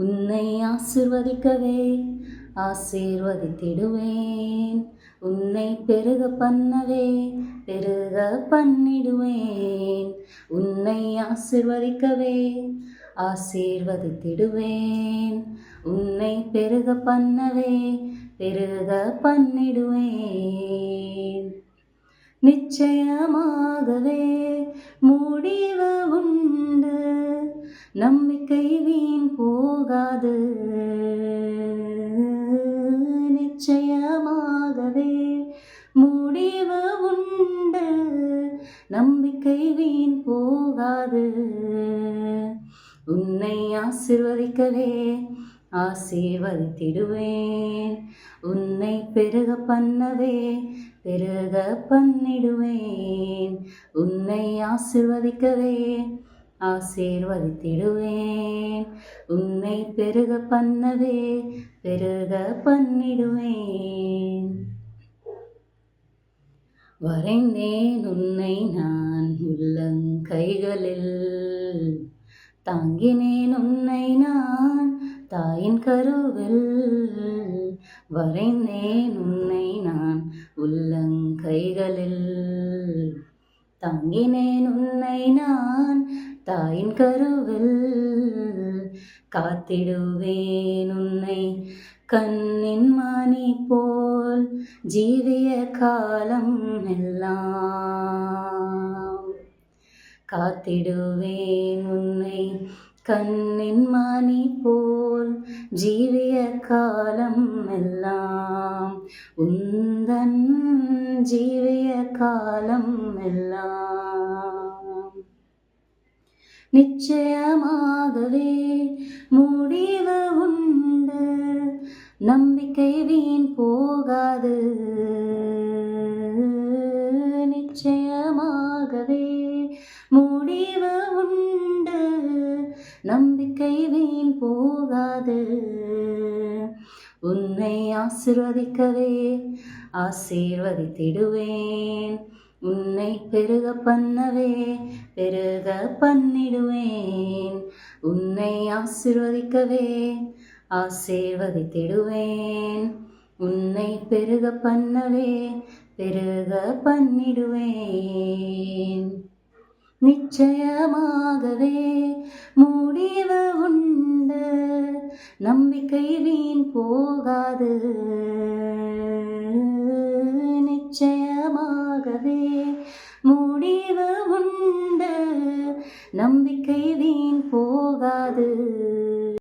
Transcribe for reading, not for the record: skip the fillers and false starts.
உன்னை ஆசிர்வதிக்கவே ஆசீர்வதித்திடுவேன். உன்னை பெருக பண்ணவே பெருக பண்ணிடுவேன். உன்னை ஆசிர்வதிக்கவே ஆசீர்வதித்திடுவேன். உன்னை பெருக பண்ணவே பெருக பண்ணிடுவேன். நிச்சயமாகவே முடிவு உண்டு, நம்பிக்கை வீண் போகாது. நிச்சயமாகவே முடிவு உண்டு, நம்பிக்கை வீண் போகாது. உன்னை ஆசிர்வதிக்கவே ஆசீர்வதித்திடுவேன். உன்னை பெருக பண்ணவே பெருக பண்ணிடுவேன். உன்னை ஆசிர்வதிக்கவே ஆசீர்வதித்திடுவேன். உன்னை பெருக பண்ணவே பெருக பண்ணிடுவேன். வரைந்தேன் உன்னை நான் உள்ளங்கைகளில், தாங்கினேன் உன்னை நான் தாயின் கருவில். வரைந்தேன் உன்னை நான் உள்ளங்கைகளில், தாங்கினேன் உன்னை நான் தாயின் கருவில். காத்திடுவேன் உன்னை கண்ணின் மணி போல் ஜீவிய காலம் எல்லாம். காத்திடுவேன் உன்னை கண்ணின் மணி போல் ஜீவிய காலம் எல்லாம். உந்தன் ஜீவிய காலம் எல்லாம். நிச்சயமாகவே முடிவு உண்டு, நம்பிக்கை வீண் போகாது. நிச்சயமாகவே முடிவு உண்டு, நம்பிக்கை வீண் போகாது. உன்னை ஆசிர்வதிக்கவே ஆசீர்வதித்திடுவேன். உன்னை பெருக பண்ணவே பெருக பண்ணிடுவேன். உன்னை ஆசிர்வதிக்கவே ஆசீர்வதித்திடுவேன். உன்னை பெருக பண்ணவே பெருக பண்ணிடுவேன். நிச்சயமாகவே முடிவு உண்டு, நம்பிக்கை வீண் போகாது. நிச்சயமாகவே முடிவு உண்டு, நம்பிக்கை வீண் போகாது.